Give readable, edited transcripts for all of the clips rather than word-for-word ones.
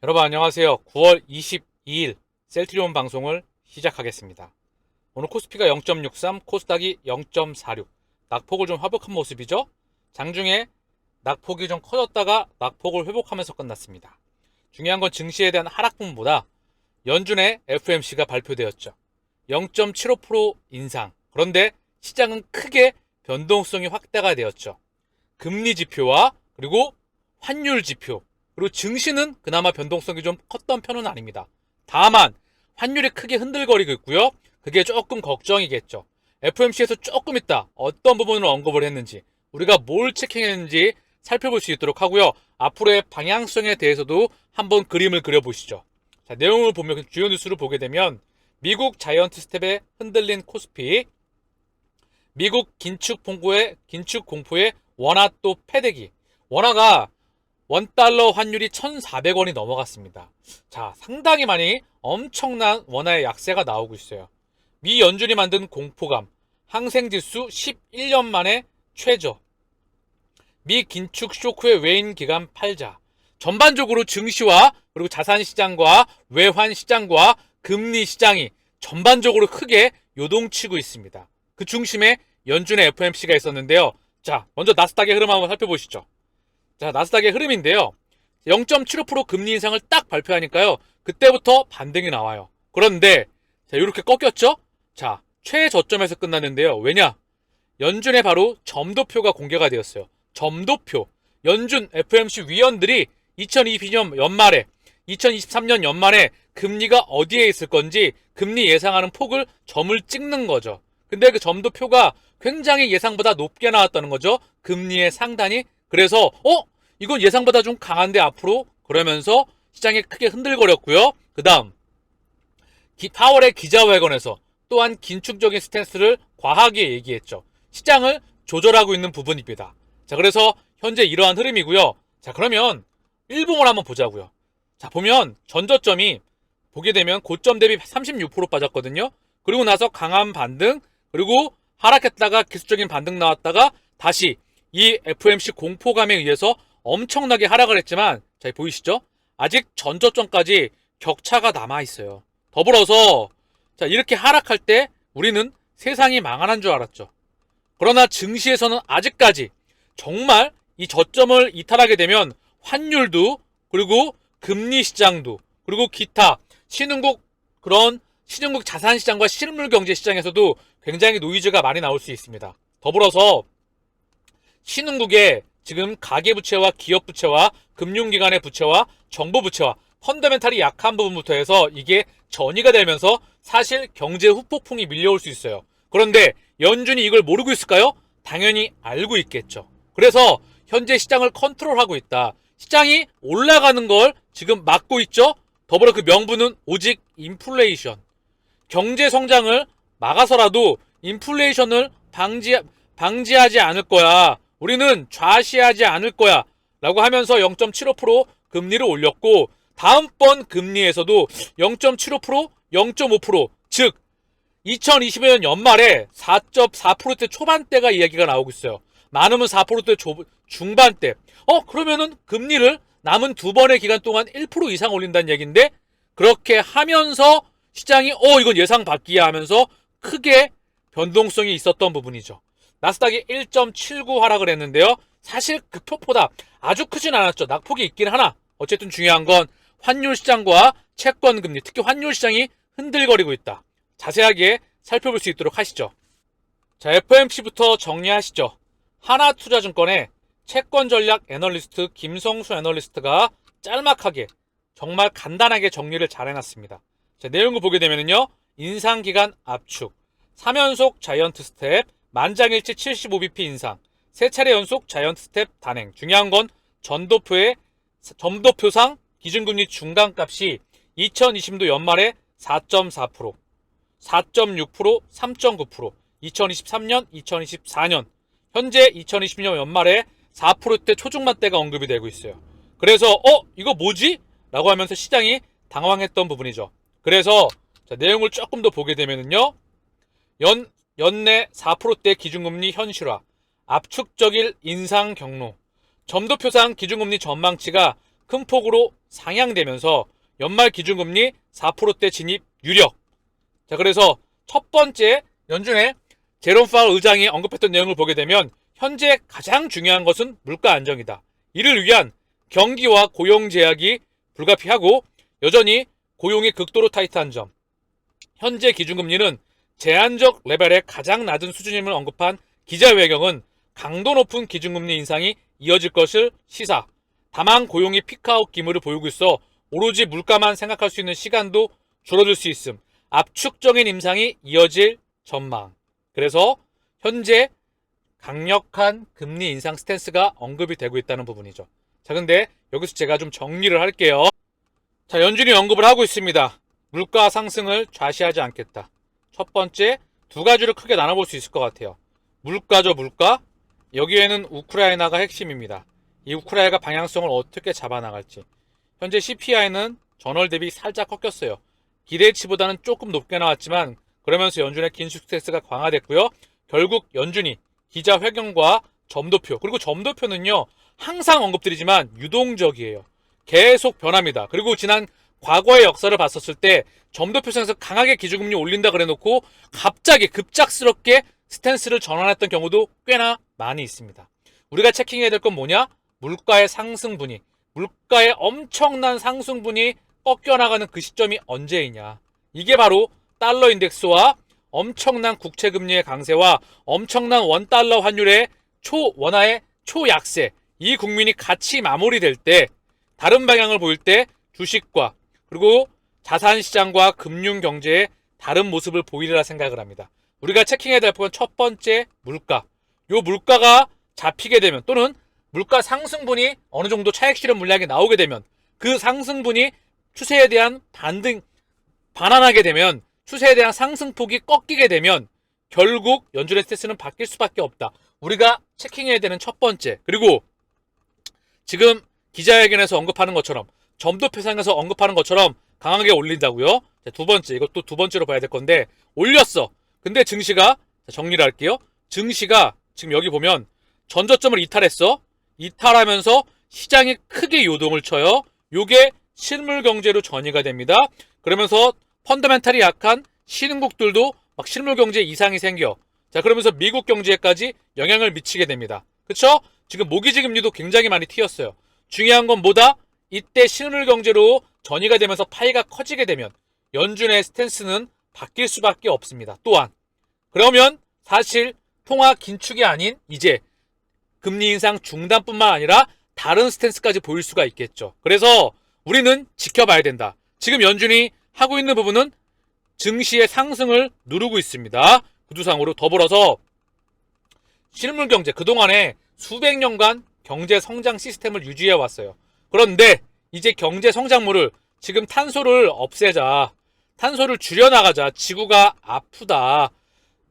여러분 안녕하세요. 9월 22일 셀트리온 방송을 시작하겠습니다. 오늘 코스피가 0.63, 코스닥이 0.46, 낙폭을 좀 회복한 모습이죠. 장중에 낙폭이 좀 커졌다가 낙폭을 회복하면서 끝났습니다. 중요한 건 증시에 대한 하락분보다 연준의 FOMC가 발표되었죠. 0.75% 인상. 그런데 시장은 크게 변동성이 확대가 되었죠. 금리 지표와 그리고 환율 지표, 그리고 증시는 그나마 변동성이 좀 컸던 편은 아닙니다. 다만 환율이 크게 흔들거리고 있고요. 그게 조금 걱정이겠죠. FOMC에서 조금 있다 어떤 부분을 언급을 했는지, 우리가 뭘 체킹했는지 살펴볼 수 있도록 하고요. 앞으로의 방향성에 대해서도 한번 그림을 그려보시죠. 자, 내용을 보면 주요 뉴스를 보게 되면 미국 자이언트 스텝에 흔들린 코스피, 미국 긴축 공포에 원화 또 패대기. 원화가 원달러 환율이 1,400원이 넘어갔습니다. 자, 상당히 많이 엄청난 원화의 약세가 나오고 있어요. 미 연준이 만든 공포감, 항생지수 11년 만에 최저, 미 긴축 쇼크의 외인 기간 팔자. 전반적으로 증시와 그리고 자산시장과 외환시장과 금리시장이 전반적으로 크게 요동치고 있습니다. 그 중심에 연준의 FOMC가 있었는데요. 자, 먼저 나스닥의 흐름 한번 살펴보시죠. 자, 나스닥의 흐름인데요. 0.75% 금리 인상을 딱 발표하니까요. 그때부터 반등이 나와요. 그런데 자, 이렇게 꺾였죠? 자, 최저점에서 끝났는데요. 왜냐? 연준의 바로 점도표가 공개가 되었어요. 점도표. 연준 FOMC 위원들이 2022년 연말에 2023년 연말에 금리가 어디에 있을 건지 금리 예상하는 폭을 점을 찍는 거죠. 근데 그 점도표가 굉장히 예상보다 높게 나왔다는 거죠. 금리의 상단이. 그래서 이건 예상보다 좀 강한데 앞으로, 그러면서 시장이 크게 흔들거렸고요. 그 다음 파월의 기자회견에서 또한 긴축적인 스탠스를 과하게 얘기했죠. 시장을 조절하고 있는 부분입니다. 자, 그래서 현재 이러한 흐름이고요. 자, 그러면 일봉을 한번 보자고요. 자, 보면 전저점이 보게 되면 고점 대비 36% 빠졌거든요. 그리고 나서 강한 반등, 그리고 하락했다가 기술적인 반등 나왔다가 다시 이 FOMC 공포감에 의해서 엄청나게 하락을 했지만, 자, 보이시죠? 아직 전저점까지 격차가 남아있어요. 더불어서 자, 이렇게 하락할 때 우리는 세상이 망하는 줄 알았죠. 그러나 증시에서는 아직까지 정말 이 저점을 이탈하게 되면 환율도, 그리고 금리 시장도, 그리고 기타 신흥국 자산시장과 실물경제 시장에서도 굉장히 노이즈가 많이 나올 수 있습니다. 더불어서 신흥국의 지금 가계부채와 기업부채와 금융기관의 부채와 정부부채와 펀더멘탈이 약한 부분부터 해서 이게 전이가 되면서 사실 경제 후폭풍이 밀려올 수 있어요. 그런데 연준이 이걸 모르고 있을까요? 당연히 알고 있겠죠. 그래서 현재 시장을 컨트롤하고 있다. 시장이 올라가는 걸 지금 막고 있죠. 더불어 그 명분은 오직 인플레이션. 경제 성장을 막아서라도 인플레이션을 방지하지 않을 거야. 우리는 좌시하지 않을 거야. 라고 하면서 0.75% 금리를 올렸고, 다음번 금리에서도 0.75%, 0.5%, 즉 2020년 연말에 4.4%대 초반대가 이야기가 나오고 있어요. 많으면 4%대 중반대. 그러면은 금리를 남은 두 번의 기간 동안 1% 이상 올린다는 얘기인데, 그렇게 하면서 시장이 이건 예상 밖이야 하면서 크게 변동성이 있었던 부분이죠. 나스닥이 1.79 하락을 했는데요. 사실 그 폭보다 아주 크진 않았죠. 낙폭이 있긴 하나, 어쨌든 중요한 건 환율 시장과 채권 금리, 특히 환율 시장이 흔들거리고 있다. 자세하게 살펴볼 수 있도록 하시죠. 자, FOMC부터 정리하시죠. 하나투자증권의 채권 전략 애널리스트 김성수 애널리스트가 짤막하게, 정말 간단하게 정리를 잘 해놨습니다. 자, 내용을 보게 되면요. 인상기간 압축, 3연속 자이언트 스텝, 만장일치 75bp 인상, 3차례 연속 자이언트 스텝 단행. 중요한 건 점도표상 기준금리 중간값이 2020년 연말에 4.4%, 4.6%, 3.9%, 2023년, 2024년, 현재 2020년 연말에 4%대 초중반대가 언급이 되고 있어요. 그래서 이거 뭐지? 라고 하면서 시장이 당황했던 부분이죠. 그래서 자, 내용을 조금 더 보게 되면요. 연내 4%대 기준금리 현실화, 압축적인 인상 경로, 점도표상 기준금리 전망치가 큰 폭으로 상향되면서 연말 기준금리 4%대 진입 유력. 자, 그래서 첫 번째 연준의 제롬 파월 의장이 언급했던 내용을 보게 되면 현재 가장 중요한 것은 물가 안정이다. 이를 위한 경기와 고용 제약이 불가피하고 여전히 고용이 극도로 타이트한 점. 현재 기준금리는 제한적 레벨의 가장 낮은 수준임을 언급한 기자회견은 강도 높은 기준금리 인상이 이어질 것을 시사. 다만 고용이 피크아웃 기물을 보이고 있어 오로지 물가만 생각할 수 있는 시간도 줄어들 수 있음. 압축적인 인상이 이어질 전망. 그래서 현재 강력한 금리 인상 스탠스가 언급이 되고 있다는 부분이죠. 자, 근데 여기서 제가 좀 정리를 할게요. 자, 연준이 언급을 하고 있습니다. 물가 상승을 좌시하지 않겠다. 첫 번째, 두 가지로 크게 나눠볼 수 있을 것 같아요. 물가죠, 물가. 여기에는 우크라이나가 핵심입니다. 이 우크라이나가 방향성을 어떻게 잡아나갈지. 현재 CPI는 전월 대비 살짝 꺾였어요. 기대치보다는 조금 높게 나왔지만 그러면서 연준의 긴축 스탠스가 강화됐고요. 결국 연준이 기자회견과 점도표, 그리고 점도표는요 항상 언급드리지만 유동적이에요. 계속 변합니다. 그리고 지난 과거의 역사를 봤었을 때 점도표상에서 강하게 기준금리 올린다 그래놓고 갑자기 급작스럽게 스탠스를 전환했던 경우도 꽤나 많이 있습니다. 우리가 체킹해야 될 건 뭐냐? 물가의 상승분이, 물가의 엄청난 상승분이 꺾여나가는 그 시점이 언제이냐. 이게 바로 달러 인덱스와 엄청난 국채금리의 강세와 엄청난 원달러 환율의 원화의 초약세, 이 국민이 같이 마무리될 때, 다른 방향을 보일 때 주식과 그리고 자산시장과 금융경제의 다른 모습을 보이리라 생각을 합니다. 우리가 체킹해야 될 부분 첫 번째 물가. 요 물가가 잡히게 되면 또는 물가 상승분이 어느 정도 차익 실현 물량이 나오게 되면 그 상승분이 추세에 대한 반환하게 되면 추세에 대한 상승폭이 꺾이게 되면 결국 연준의 스탠스는 바뀔 수밖에 없다. 우리가 체킹해야 되는 첫 번째. 그리고 지금 기자회견에서 언급하는 것처럼 점도표상에서 언급하는 것처럼 강하게 올린다고요. 두 번째, 이것도 두 번째로 봐야 될 건데 올렸어. 근데 증시가, 정리를 할게요. 증시가 지금 여기 보면 전저점을 이탈했어. 이탈하면서 시장이 크게 요동을 쳐요. 요게 실물 경제로 전이가 됩니다. 그러면서 펀더멘탈이 약한 신흥국들도 막 실물 경제 이상이 생겨. 자, 그러면서 미국 경제에까지 영향을 미치게 됩니다. 그쵸? 지금 모기지 금리도 굉장히 많이 튀었어요. 중요한 건 뭐다? 이때 실물 경제로 전이가 되면서 파이가 커지게 되면 연준의 스탠스는 바뀔 수밖에 없습니다. 또한 그러면 사실 통화 긴축이 아닌 이제 금리 인상 중단뿐만 아니라 다른 스탠스까지 보일 수가 있겠죠. 그래서 우리는 지켜봐야 된다. 지금 연준이 하고 있는 부분은 증시의 상승을 누르고 있습니다. 구두상으로 더불어서 실물 경제, 그동안에 수백 년간 경제 성장 시스템을 유지해 왔어요. 그런데 이제 경제 성장물을 지금 탄소를 없애자, 탄소를 줄여나가자, 지구가 아프다,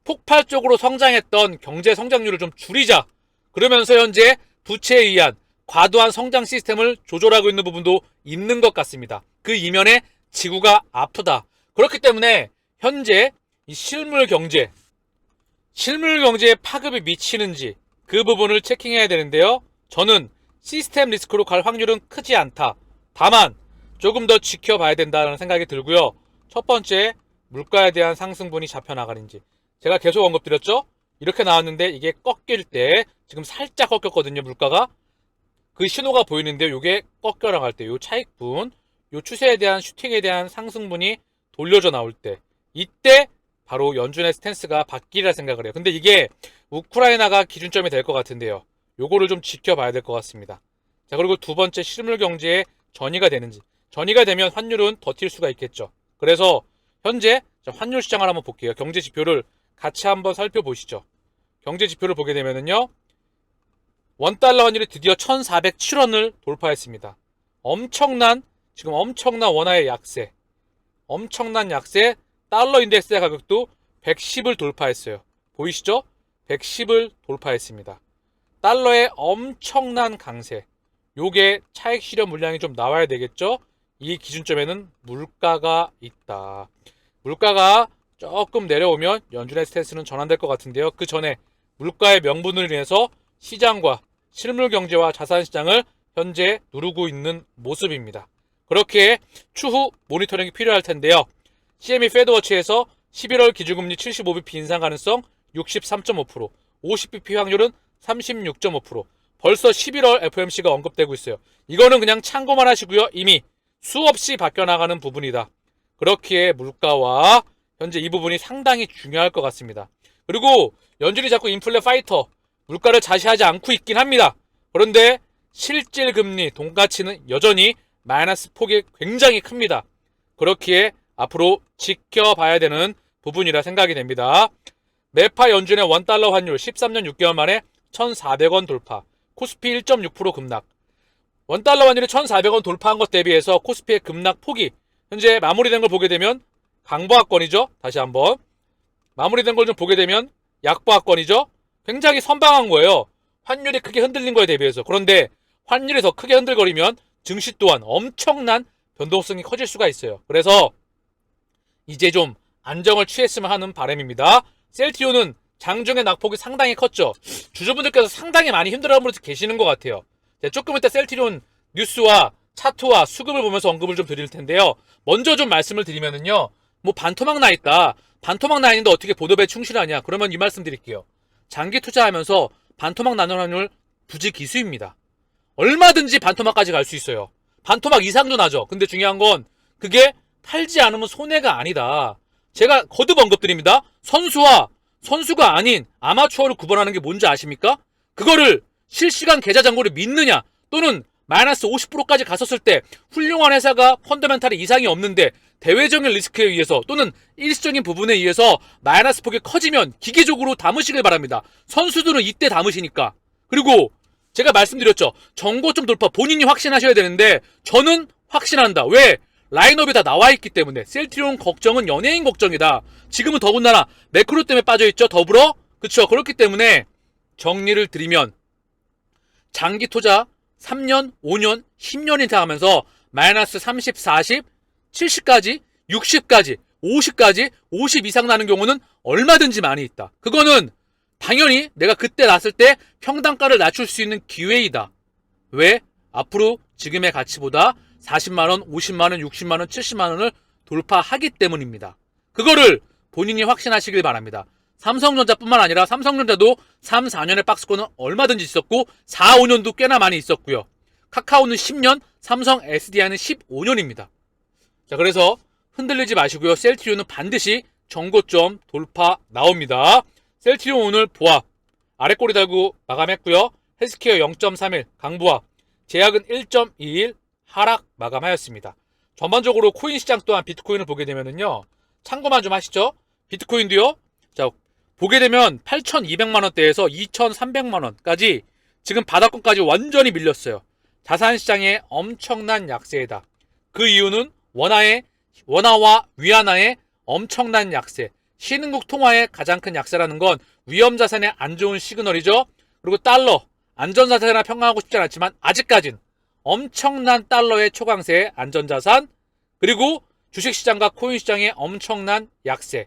폭발적으로 성장했던 경제 성장률을 좀 줄이자, 그러면서 현재 부채에 의한 과도한 성장 시스템을 조절하고 있는 부분도 있는 것 같습니다. 그 이면에 지구가 아프다. 그렇기 때문에 현재 이 실물 경제에 파급이 미치는지 그 부분을 체킹해야 되는데요. 저는 시스템 리스크로 갈 확률은 크지 않다. 다만 조금 더 지켜봐야 된다는 생각이 들고요. 첫 번째, 물가에 대한 상승분이 잡혀나가는지. 제가 계속 언급드렸죠? 이렇게 나왔는데 이게 꺾일 때 지금 살짝 꺾였거든요. 물가가. 그 신호가 보이는데요. 이게 꺾여나갈 때 이 차익분, 이 추세에 대한 슈팅에 대한 상승분이 돌려져 나올 때, 이때 바로 연준의 스탠스가 바뀌리라 생각을 해요. 근데 이게 우크라이나가 기준점이 될 것 같은데요. 요거를 좀 지켜봐야 될 것 같습니다. 자, 그리고 두 번째, 실물 경제에 전이가 되는지. 전이가 되면 환율은 버틸 수가 있겠죠. 그래서 현재 환율 시장을 한번 볼게요. 경제 지표를 같이 한번 살펴보시죠. 경제 지표를 보게 되면은요, 원달러 환율이 드디어 1407원을 돌파했습니다. 엄청난 원화의 약세, 엄청난 약세. 달러 인덱스의 가격도 110을 돌파했어요. 보이시죠? 110을 돌파했습니다. 달러의 엄청난 강세, 요게 차익 실현 물량이 좀 나와야 되겠죠? 이 기준점에는 물가가 있다. 물가가 조금 내려오면 연준의 스탠스는 전환될 것 같은데요. 그 전에 물가의 명분을 인해서 시장과 실물 경제와 자산 시장을 현재 누르고 있는 모습입니다. 그렇게 추후 모니터링이 필요할 텐데요. CME 페드워치에서 11월 기준금리 75bp 인상 가능성 63.5%, 50bp 확률은 36.5%. 벌써 11월 FOMC가 언급되고 있어요. 이거는 그냥 참고만 하시고요. 이미 수없이 바뀌어나가는 부분이다. 그렇기에 물가와 현재 이 부분이 상당히 중요할 것 같습니다. 그리고 연준이 자꾸 인플레 파이터, 물가를 자시하지 않고 있긴 합니다. 그런데 실질 금리 동가치는 여전히 마이너스 폭이 굉장히 큽니다. 그렇기에 앞으로 지켜봐야 되는 부분이라 생각이 됩니다. 매파 연준의 원달러 환율 13년 6개월 만에 1,400원 돌파, 코스피 1.6% 급락. 원달러 환율이 1,400원 돌파한 것 대비해서 코스피의 급락 폭이 현재 마무리된 걸 보게 되면 강보합권이죠. 다시 한번 마무리된 걸 좀 보게 되면 약보합권이죠. 굉장히 선방한 거예요. 환율이 크게 흔들린 거에 대비해서. 그런데 환율이 더 크게 흔들거리면 증시 또한 엄청난 변동성이 커질 수가 있어요. 그래서 이제 좀 안정을 취했으면 하는 바람입니다. 셀트리온은 장중의 낙폭이 상당히 컸죠. 주주분들께서 상당히 많이 힘들어하고 계시는 것 같아요. 조금 이따 셀트리온 뉴스와 차트와 수급을 보면서 언급을 좀 드릴 텐데요. 먼저 좀 말씀을 드리면은요. 뭐 반토막 나 있다. 반토막 나 있는데 어떻게 보도배에 충실하냐. 그러면 이 말씀 드릴게요. 장기 투자하면서 반토막 나는 확률 부지기수입니다. 얼마든지 반토막까지 갈 수 있어요. 반토막 이상도 나죠. 근데 중요한 건 그게 팔지 않으면 손해가 아니다. 제가 거듭 언급드립니다. 선수가 아닌 아마추어를 구분하는 게 뭔지 아십니까? 그거를 실시간 계좌 잔고를 믿느냐 또는 마이너스 50%까지 갔었을 때 훌륭한 회사가 펀더멘탈에 이상이 없는데 대외적인 리스크에 의해서 또는 일시적인 부분에 의해서 마이너스 폭이 커지면 기계적으로 담으시길 바랍니다. 선수들은 이때 담으시니까. 그리고 제가 말씀드렸죠. 정고점 돌파 본인이 확신하셔야 되는데 저는 확신한다. 왜? 라인업이 다 나와있기 때문에. 셀트리온 걱정은 연예인 걱정이다. 지금은 더군다나 매크로 때문에 빠져있죠. 더불어. 그쵸. 그렇기 때문에 정리를 드리면 장기 투자 3년, 5년, 10년 이상 하면서 마이너스 30, 40, 70까지, 60까지, 50까지, 50 이상 나는 경우는 얼마든지 많이 있다. 그거는 당연히 내가 그때 났을 때 평단가를 낮출 수 있는 기회이다. 왜? 앞으로 지금의 가치보다 40만원, 50만원, 60만원, 70만원을 돌파하기 때문입니다. 그거를 본인이 확신하시길 바랍니다. 삼성전자뿐만 아니라 삼성전자도 3, 4년의 박스권은 얼마든지 있었고 4, 5년도 꽤나 많이 있었고요. 카카오는 10년, 삼성 SDI는 15년입니다. 자, 그래서 흔들리지 마시고요. 셀트리온은 반드시 정고점 돌파 나옵니다. 셀트리온 오늘 보합 아래 꼬리 달고 마감했고요. 헬스케어 0.31 강보합, 제약은 1.21 하락 마감하였습니다. 전반적으로 코인 시장 또한 비트코인을 보게 되면은요. 참고만 좀 하시죠. 비트코인도요. 자, 보게 되면 8,200만원대에서 2,300만원까지 지금 바닥권까지 완전히 밀렸어요. 자산시장의 엄청난 약세이다. 그 이유는 원화와 위안화의 엄청난 약세. 신흥국 통화의 가장 큰 약세라는 건 위험자산의 안 좋은 시그널이죠. 그리고 달러, 안전자산이라 평가하고 싶지 않지만 아직까진 엄청난 달러의 초강세 안전자산, 그리고 주식시장과 코인시장의 엄청난 약세.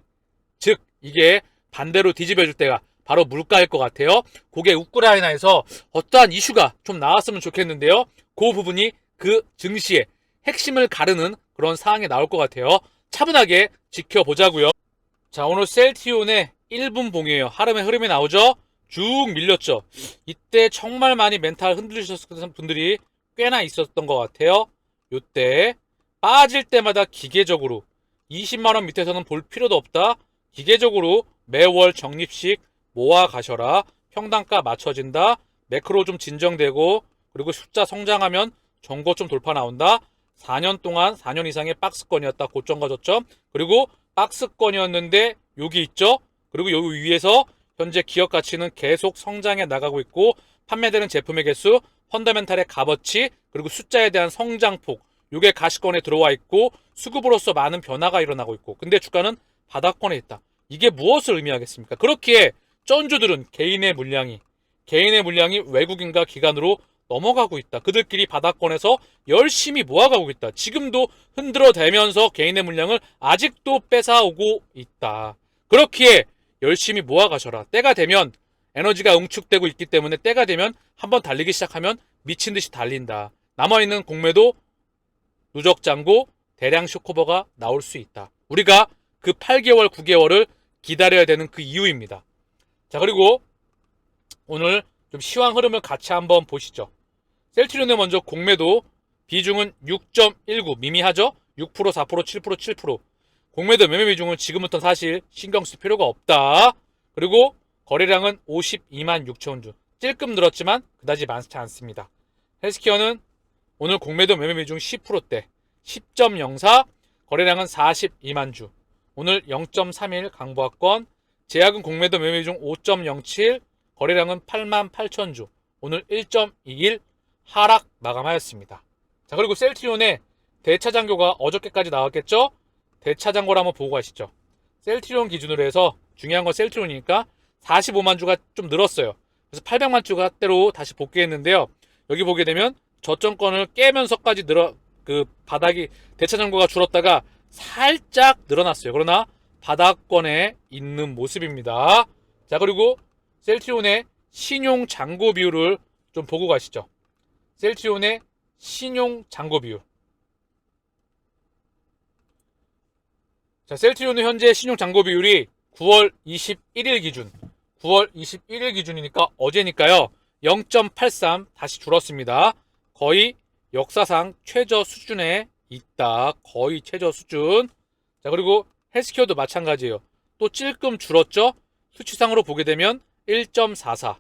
즉 이게 반대로 뒤집어줄 때가 바로 물가일 것 같아요. 그게 우크라이나에서 어떠한 이슈가 좀 나왔으면 좋겠는데요. 그 부분이 그 증시의 핵심을 가르는 그런 상황이 나올 것 같아요. 차분하게 지켜보자고요. 자, 오늘 셀트리온의 1분 봉이에요. 하름의 흐름이 나오죠. 쭉 밀렸죠. 이때 정말 많이 멘탈 흔들리셨던 분들이 꽤나 있었던 것 같아요. 요때 빠질 때마다 기계적으로 20만원 밑에서는 볼 필요도 없다. 기계적으로 매월 적립식 모아 가셔라. 평단가 맞춰진다. 매크로 좀 진정되고 그리고 숫자 성장하면 정고점 돌파 나온다. 4년 동안 4년 이상의 박스권이었다. 고점과 저점. 그리고 박스권이었는데 여기 있죠. 그리고 여기 위에서 현재 기업 가치는 계속 성장해 나가고 있고 판매되는 제품의 개수, 펀더멘탈의 값어치, 그리고 숫자에 대한 성장폭, 이게 가시권에 들어와 있고 수급으로서 많은 변화가 일어나고 있고, 근데 주가는 바닥권에 있다. 이게 무엇을 의미하겠습니까? 그렇기에 쩐주들은 개인의 물량이 외국인과 기관으로 넘어가고 있다. 그들끼리 바닥권에서 열심히 모아가고 있다. 지금도 흔들어대면서 개인의 물량을 아직도 뺏어오고 있다. 그렇기에 열심히 모아가셔라. 때가 되면 에너지가 응축되고 있기 때문에 때가 되면 한번 달리기 시작하면 미친듯이 달린다. 남아있는 공매도 누적 잔고 대량 쇼커버가 나올 수 있다. 우리가 그 8개월, 9개월을 기다려야 되는 그 이유입니다. 자, 그리고 오늘 좀 시황 흐름을 같이 한번 보시죠. 셀트리온의 먼저 공매도 비중은 6.19 미미하죠? 6%, 4%, 7%, 7%. 공매도 매매 비중은 지금부터 사실 신경 쓸 필요가 없다. 그리고 거래량은 52만 6천 주. 찔끔 늘었지만 그다지 많지 않습니다. 헬스케어는 오늘 공매도 매매 비중 10%대 10.04, 거래량은 42만 주. 오늘 0.31 강보합권. 제약은 공매도 매매 비중 5.07, 거래량은 8만 8천 주. 오늘 1.21 하락 마감하였습니다. 자, 그리고 셀트리온의 대차장고가 어저께까지 나왔겠죠? 대차장고를 한번 보고 가시죠. 셀트리온 기준으로 해서 중요한 건 셀트리온이니까 45만 주가 좀 늘었어요. 그래서 800만 주가 때로 다시 복귀했는데요. 여기 보게 되면 저점권을 깨면서까지 그 바닥이 대차장고가 줄었다가 살짝 늘어났어요. 그러나 바닥권에 있는 모습입니다. 자, 그리고 셀트리온의 신용 잔고 비율을 좀 보고 가시죠. 셀트리온의 신용 잔고 비율. 자, 셀트리온의 현재 신용 잔고 비율이 9월 21일 기준이니까 어제니까요. 0.83 다시 줄었습니다. 거의 역사상 최저 수준에 있다. 거의 최저 수준. 자, 그리고 헬스케어도 마찬가지예요. 또 찔끔 줄었죠. 수치상으로 보게 되면 1.44.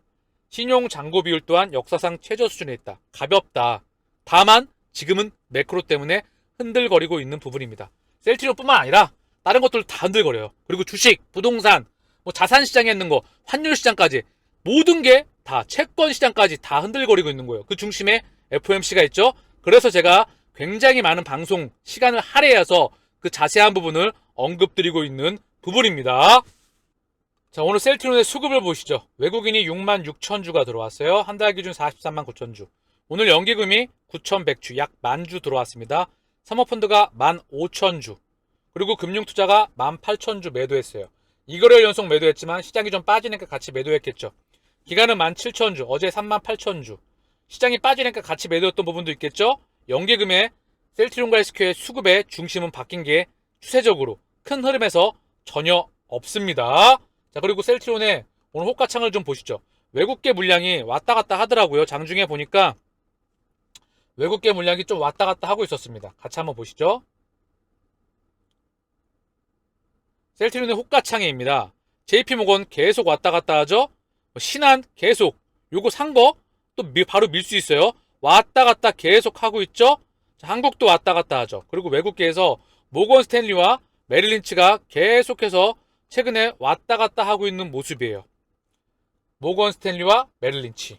신용 잔고 비율 또한 역사상 최저 수준에 있다. 가볍다. 다만 지금은 매크로 때문에 흔들거리고 있는 부분입니다. 셀트리온뿐만 아니라 다른 것들 다 흔들거려요. 그리고 주식, 부동산, 뭐 자산 시장에 있는 거, 환율 시장까지 모든 게 다 채권 시장까지 다 흔들거리고 있는 거예요. 그 중심에 FOMC가 있죠. 그래서 제가 굉장히 많은 방송 시간을 할애해서 그 자세한 부분을 언급드리고 있는 부분입니다. 자, 오늘 셀트리온의 수급을 보시죠. 외국인이 6만 6천 주가 들어왔어요. 한 달 기준 43만 9천 주. 오늘 연기금이 9,100주, 약 10,000주 들어왔습니다. 사모펀드가 15,000주. 그리고 금융투자가 18,000주 매도했어요. 2거래일 연속 매도했지만 시장이 좀 빠지니까 같이 매도했겠죠. 기간은 17,000주, 어제 38,000주. 시장이 빠지니까 같이 매도했던 부분도 있겠죠. 연기금의 셀트리온과 헬스케어의 수급의 중심은 바뀐 게 추세적으로 큰 흐름에서 전혀 없습니다. 자, 그리고 셀트리온의 오늘 호가창을 좀 보시죠. 외국계 물량이 왔다 갔다 하더라고요. 장중에 보니까 외국계 물량이 좀 왔다 갔다 하고 있었습니다. 같이 한번 보시죠. 셀트리온의 호가창입니다. JP모건 계속 왔다 갔다 하죠. 신한 계속 요거 산 거 또 바로 밀 수 있어요. 왔다 갔다 계속 하고 있죠. 자, 한국도 왔다 갔다 하죠. 그리고 외국계에서 모건 스탠리와 메릴린치가 계속해서 최근에 왔다 갔다 하고 있는 모습이에요. 모건 스탠리와 메릴린치.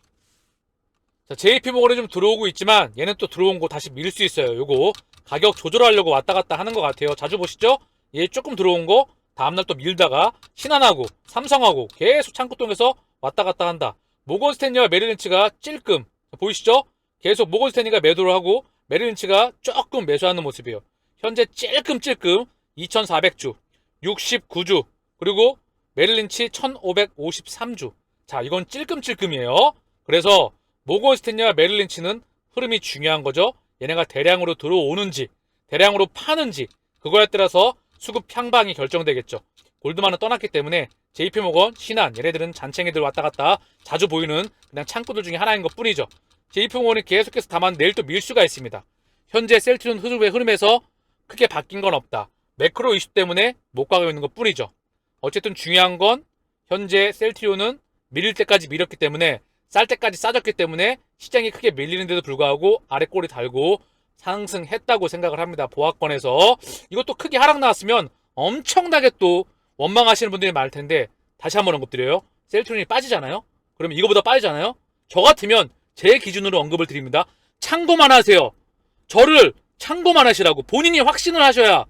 자, JP모건이 좀 들어오고 있지만 얘는 또 들어온 거 다시 밀 수 있어요. 요거 가격 조절하려고 왔다 갔다 하는 것 같아요. 자주 보시죠. 얘 조금 들어온 거 다음날 또 밀다가 신한하고 삼성하고 계속 창구통에서 왔다 갔다 한다. 모건 스탠리와 메릴린치가 찔끔 보이시죠? 계속 모건 스탠리가 매도를 하고 메릴린치가 조금 매수하는 모습이에요. 현재 찔끔찔끔 2,400주, 69주, 그리고 메릴린치 1,553주. 자, 이건 찔끔찔끔이에요. 그래서 모건 스탠리와 메릴린치는 흐름이 중요한 거죠. 얘네가 대량으로 들어오는지 대량으로 파는지 그거에 따라서 수급 향방이 결정되겠죠. 골드만은 떠났기 때문에 JP모건, 신한 얘네들은 잔챙이들 왔다 갔다 자주 보이는 그냥 창구들 중에 하나인 것 뿐이죠. JP모건이 계속해서 다만 내일 또 밀 수가 있습니다. 현재 셀트리온 흐름에서 크게 바뀐 건 없다. 매크로 이슈 때문에 못 가고 있는 것 뿐이죠. 어쨌든 중요한 건 현재 셀트리온은 밀릴 때까지 밀었기 때문에 쌀 때까지 싸졌기 때문에 시장이 크게 밀리는데도 불구하고 아래 꼬리 달고 상승했다고 생각을 합니다. 보합권에서 이것도 크게 하락 나왔으면 엄청나게 또 원망하시는 분들이 많을 텐데 다시 한번 언급드려요. 셀트리온이 빠지잖아요. 그러면 이거보다 빠지잖아요. 저 같으면 제 기준으로 언급을 드립니다. 참고만 하세요. 저를 참고만 하시라고. 본인이 확신을 하셔야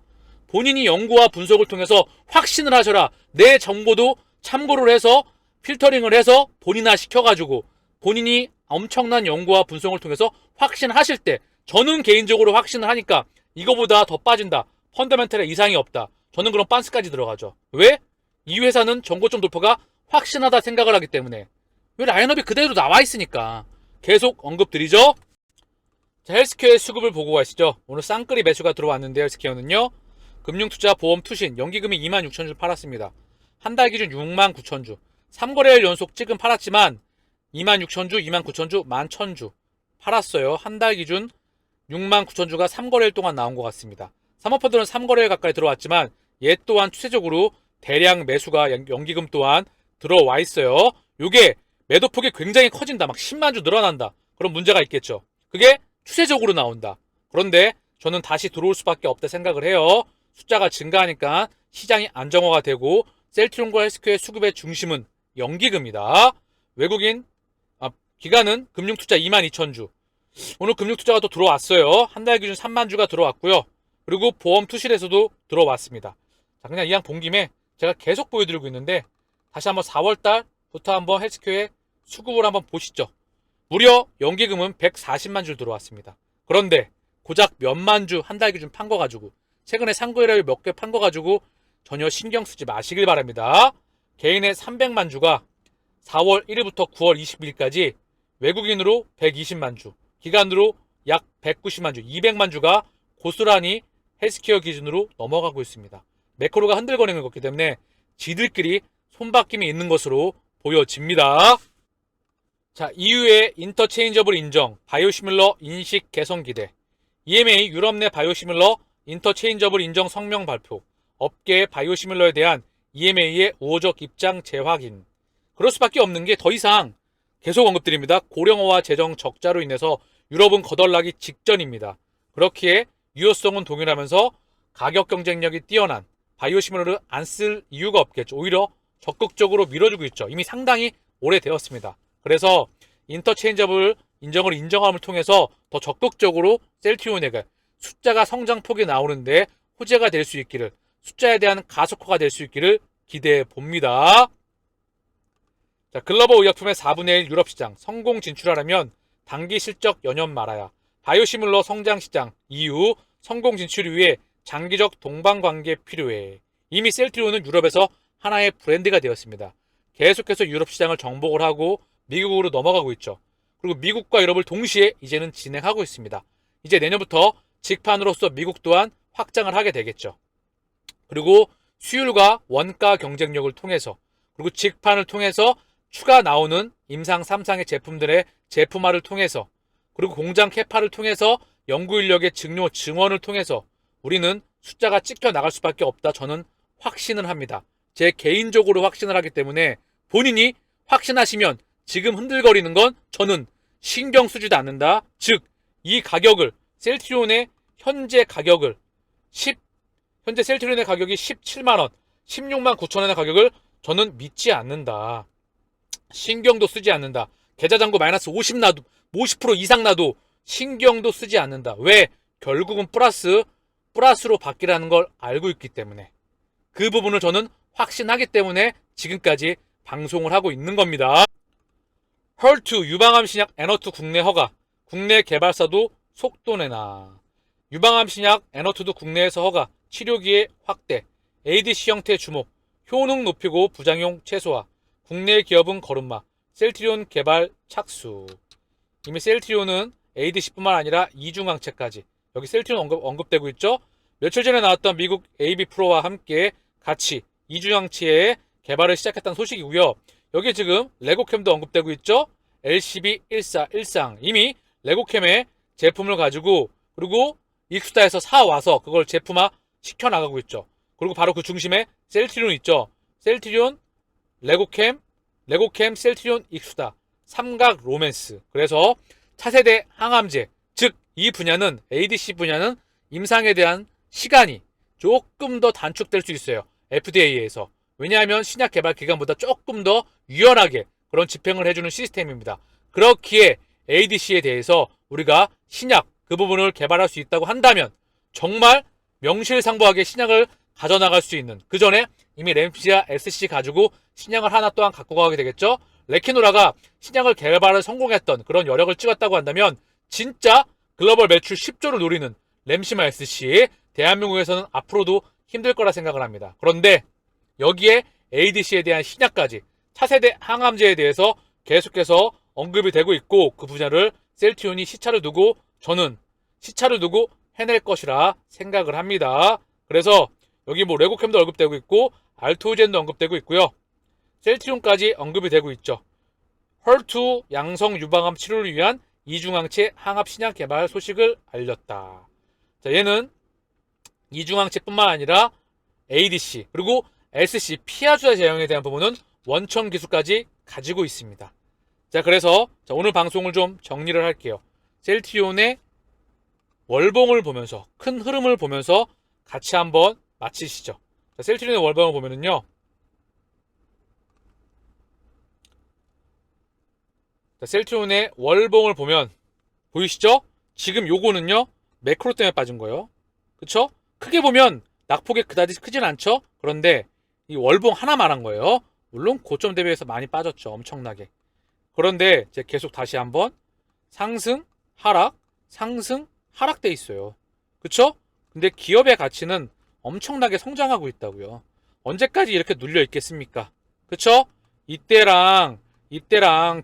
본인이 연구와 분석을 통해서 확신을 하셔라. 내 정보도 참고를 해서 필터링을 해서 본인화 시켜가지고 본인이 엄청난 연구와 분석을 통해서 확신하실 때 저는 개인적으로 확신을 하니까 이거보다 더 빠진다. 펀더멘털에 이상이 없다. 저는 그럼 빤스까지 들어가죠. 왜? 이 회사는 정고점 돌파가 확신하다 생각을 하기 때문에. 왜 라인업이 그대로 나와 있으니까. 계속 언급드리죠. 자, 헬스케어의 수급을 보고 가시죠. 오늘 쌍끌이 매수가 들어왔는데 헬스케어는요. 금융투자 보험 투신 연기금이 26,000주 팔았습니다. 한 달 기준 69,000주. 3거래일 연속 지금 팔았지만 26,000주, 29,000주, 11,000주 팔았어요. 한 달 기준 69,000주가 3거래일 동안 나온 것 같습니다. 사모펀드는 3거래일 가까이 들어왔지만 얘 또한 추세적으로 대량 매수가 연기금 또한 들어와 있어요. 요게 매도폭이 굉장히 커진다. 막 10만주 늘어난다. 그런 문제가 있겠죠. 그게 추세적으로 나온다. 그런데 저는 다시 들어올 수밖에 없다 생각을 해요. 숫자가 증가하니까 시장이 안정화가 되고 셀트리온과 헬스케어의 수급의 중심은 연기금이다. 외국인 기간은 금융투자 22,000주. 오늘 금융투자가 또 들어왔어요. 한 달 기준 3만주가 들어왔고요. 그리고 보험 투실에서도 들어왔습니다. 자, 그냥 이왕 본 김에 제가 계속 보여드리고 있는데 다시 한번 4월달부터 한번 헬스케어의 수급을 한번 보시죠. 무려 연기금은 140만 주 들어왔습니다. 그런데 고작 몇만 주 한 달 기준 판 거 가지고 최근에 상거래를 몇 개 판 거 가지고 전혀 신경 쓰지 마시길 바랍니다. 개인의 300만 주가 4월 1일부터 9월 20일까지 외국인으로 120만 주, 기간으로 약 190만 주, 200만 주가 고스란히 헬스케어 기준으로 넘어가고 있습니다. 매크로가 흔들거리는 것이기 때문에 지들끼리 손바뀜이 있는 것으로 보여집니다. 자, EU의 인터체인저블 인정, 바이오시밀러 인식 개선 기대. EMA 유럽 내 바이오시밀러 인터체인저블 인정 성명 발표. 업계의 바이오시밀러에 대한 EMA의 우호적 입장 재확인. 그럴 수밖에 없는 게 더 이상 계속 언급드립니다. 고령화와 재정 적자로 인해서 유럽은 거덜나기 직전입니다. 그렇기에 유효성은 동일하면서 가격 경쟁력이 뛰어난 바이오시밀러를 안 쓸 이유가 없겠죠. 오히려 적극적으로 밀어주고 있죠. 이미 상당히 오래되었습니다. 그래서 인터체인저블 인정을 인정함을 통해서 더 적극적으로 셀트리온에게 숫자가 성장폭이 나오는데 호재가 될 수 있기를, 숫자에 대한 가속화가 될 수 있기를 기대해 봅니다. 자, 글로벌 의약품의 4분의 1 유럽 시장 성공 진출하려면 단기 실적 연연 말아야. 바이오시밀러 성장 시장 EU 성공 진출을 위해 장기적 동반관계 필요해. 이미 셀트리온은 유럽에서 하나의 브랜드가 되었습니다. 계속해서 유럽 시장을 정복을 하고 미국으로 넘어가고 있죠. 그리고 미국과 유럽을 동시에 이제는 진행하고 있습니다. 이제 내년부터 직판으로서 미국 또한 확장을 하게 되겠죠. 그리고 수율과 원가 경쟁력을 통해서, 그리고 직판을 통해서 추가 나오는 임상 3상의 제품들의 제품화를 통해서, 그리고 공장 캐파를 통해서 연구인력의 증료 증원을 통해서 우리는 숫자가 찍혀 나갈 수밖에 없다. 저는 확신을 합니다. 제 개인적으로 확신을 하기 때문에 본인이 확신하시면 지금 흔들거리는 건 저는 신경 쓰지도 않는다. 즉, 이 가격을 셀트리온의 현재 가격을 현재 셀트리온의 가격이 17만원, 16만 9천원의 가격을 저는 믿지 않는다. 신경도 쓰지 않는다. 계좌잔고 마이너스 50% 이상 나도 신경도 쓰지 않는다. 왜? 결국은 플러스로 바뀌라는 걸 알고 있기 때문에. 그 부분을 저는 확신하기 때문에 지금까지 방송을 하고 있는 겁니다. 헐투 유방암 신약 에너투 국내 허가. 국내 개발사도 속도 내나. 유방암 신약 에너투도 국내에서 허가. 치료기의 확대. ADC 형태 주목. 효능 높이고 부작용 최소화. 국내 기업은 걸음마. 셀트리온 개발 착수. 이미 셀트리온은 ADC뿐만 아니라 이중항체까지 여기 셀트리온 언급되고 있죠. 며칠 전에 나왔던 미국 AB 프로와 함께 같이 이중항체의 개발을 시작했다는 소식이고요. 여기 지금 레고캠도 언급되고 있죠. LCB1413 이미 레고캠의 제품을 가지고 그리고 익스타에서 사와서 그걸 제품화 시켜나가고 있죠. 그리고 바로 그 중심에 셀트리온 있죠. 셀트리온, 레고캠, 셀트리온, 익스타 삼각 로맨스. 그래서 차세대 항암제, 즉 이 분야는 ADC 분야는 임상에 대한 시간이 조금 더 단축될 수 있어요. FDA에서. 왜냐하면 신약 개발 기간보다 조금 더 유연하게 그런 집행을 해주는 시스템입니다. 그렇기에 ADC에 대해서 우리가 신약 그 부분을 개발할 수 있다고 한다면 정말 명실상부하게 신약을 가져나갈 수 있는, 그 전에 이미 램시아 SC 가지고 신약을 하나 또한 갖고 가게 되겠죠. 레키노라가 신약을 개발을 성공했던 그런 여력을 찍었다고 한다면 진짜 글로벌 매출 10조를 노리는 램시마 SC 대한민국에서는 앞으로도 힘들 거라 생각을 합니다. 그런데 여기에 ADC에 대한 신약까지 차세대 항암제에 대해서 계속해서 언급이 되고 있고 그 분야를 셀트리온이 시차를 두고 저는 시차를 두고 해낼 것이라 생각을 합니다. 그래서 여기 뭐 레고캠도 언급되고 있고 알토젠도 언급되고 있고요. 셀트리온까지 언급이 되고 있죠. 헐투 양성 유방암 치료를 위한 이중항체 항압 신약 개발 소식을 알렸다. 자, 얘는 이중항체뿐만 아니라 ADC 그리고 SC 피하주사 제형에 대한 부분은 원천 기술까지 가지고 있습니다. 자, 그래서 오늘 방송을 좀 정리를 할게요. 셀트리온의 월봉을 보면서 큰 흐름을 보면서 같이 한번 마치시죠. 자, 셀트리온의 월봉을 보면은요. 자, 셀트리온의 월봉을 보면 보이시죠? 지금 요거는요. 매크로 때문에 빠진 거예요. 그쵸? 크게 보면 낙폭이 그다지 크진 않죠? 그런데 이 월봉 하나 말한 거예요. 물론 고점 대비해서 많이 빠졌죠. 엄청나게. 그런데 이제 계속 다시 한번 상승, 하락, 상승, 하락돼 있어요. 그쵸? 근데 기업의 가치는 엄청나게 성장하고 있다고요. 언제까지 이렇게 눌려 있겠습니까? 그쵸? 이때랑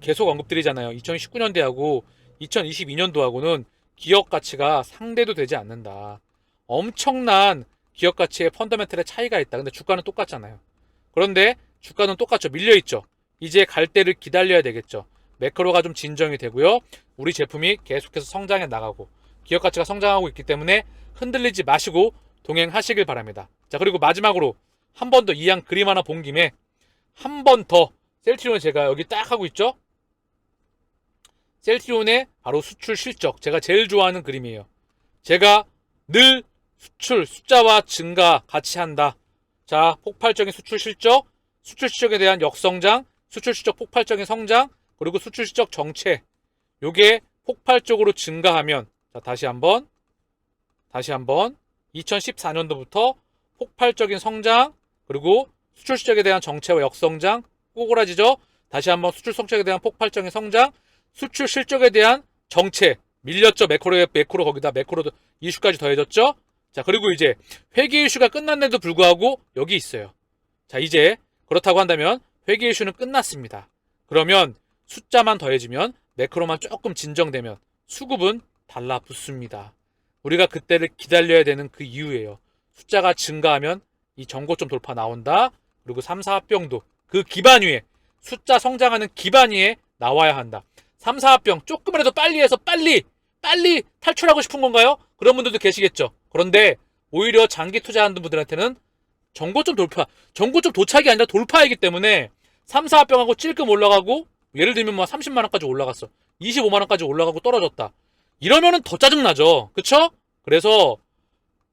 계속 언급드리잖아요. 2019년대하고 2022년도하고는 기업 가치가 상대도 되지 않는다. 엄청난 기업 가치의 펀더멘털의 차이가 있다. 근데 주가는 똑같잖아요. 그런데 주가는 똑같죠. 밀려있죠. 이제 갈 때를 기다려야 되겠죠. 매크로가 좀 진정이 되고요. 우리 제품이 계속해서 성장해 나가고 기업 가치가 성장하고 있기 때문에 흔들리지 마시고 동행하시길 바랍니다. 자, 그리고 마지막으로 한 번 더 이양 그림 하나 본 김에 한 번 더 셀트리온 제가 여기 딱 하고 있죠. 셀트리온의 바로 수출 실적 제가 제일 좋아하는 그림이에요. 제가 늘 수출 숫자와 증가 같이 한다. 자, 폭발적인 수출 실적, 수출 실적에 대한 역성장, 수출 실적 폭발적인 성장, 그리고 수출 실적 정체. 요게 폭발적으로 증가하면 자, 다시 한번 2014년도부터 폭발적인 성장, 그리고 수출 실적에 대한 정체와 역성장 꼬그라지죠. 다시 한번 수출 성적에 대한 폭발적인 성장, 수출 실적에 대한 정체 밀렸죠. 매크로 거기다 매크로 이슈까지 더해졌죠. 자, 그리고 이제 회계 이슈가 끝났는데도 불구하고 여기 있어요. 자, 이제 그렇다고 한다면 회계 이슈는 끝났습니다. 그러면 숫자만 더해지면 매크로만 조금 진정되면 수급은 달라붙습니다. 우리가 그때를 기다려야 되는 그 이유예요. 숫자가 증가하면 이 전고점 돌파 나온다. 그리고 3, 4합병도 그 기반 위에 숫자 성장하는 기반 위에 나와야 한다. 3, 4합병 조금이라도 빨리 해서 빨리 탈출하고 싶은 건가요? 그런 분들도 계시겠죠. 그런데 오히려 장기 투자하는 분들한테는 전고점 도착이 아니라 돌파이기 때문에 3, 4합병하고 찔끔 올라가고 예를 들면 뭐 30만원까지 올라갔어. 25만원까지 올라가고 떨어졌다. 이러면은 더 짜증나죠. 그쵸? 그래서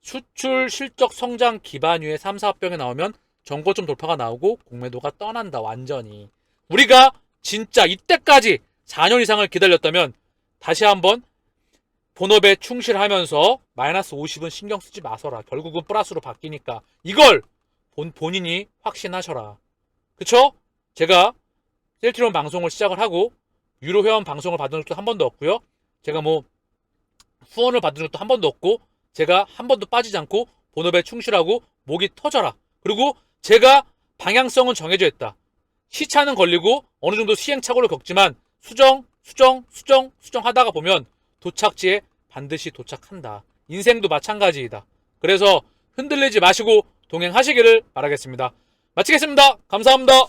수출 실적 성장 기반 위에 3, 4합병이 나오면 전고점 돌파가 나오고 공매도가 떠난다. 완전히. 우리가 진짜 이때까지 4년 이상을 기다렸다면 다시 한번 본업에 충실하면서 마이너스 50은 신경 쓰지 마서라. 결국은 플러스로 바뀌니까 이걸 본인이 확신하셔라. 그쵸? 제가 셀트리온 방송을 시작을 하고 유료 회원 방송을 받은 적도 한 번도 없고요. 제가 뭐 후원을 받은 적도 한 번도 없고 제가 한 번도 빠지지 않고 본업에 충실하고 목이 터져라. 그리고 제가 방향성은 정해져 있다. 시차는 걸리고 어느 정도 시행착오를 겪지만 수정 하다가 보면 도착지에 반드시 도착한다. 인생도 마찬가지이다. 그래서 흔들리지 마시고 동행하시기를 바라겠습니다. 마치겠습니다. 감사합니다.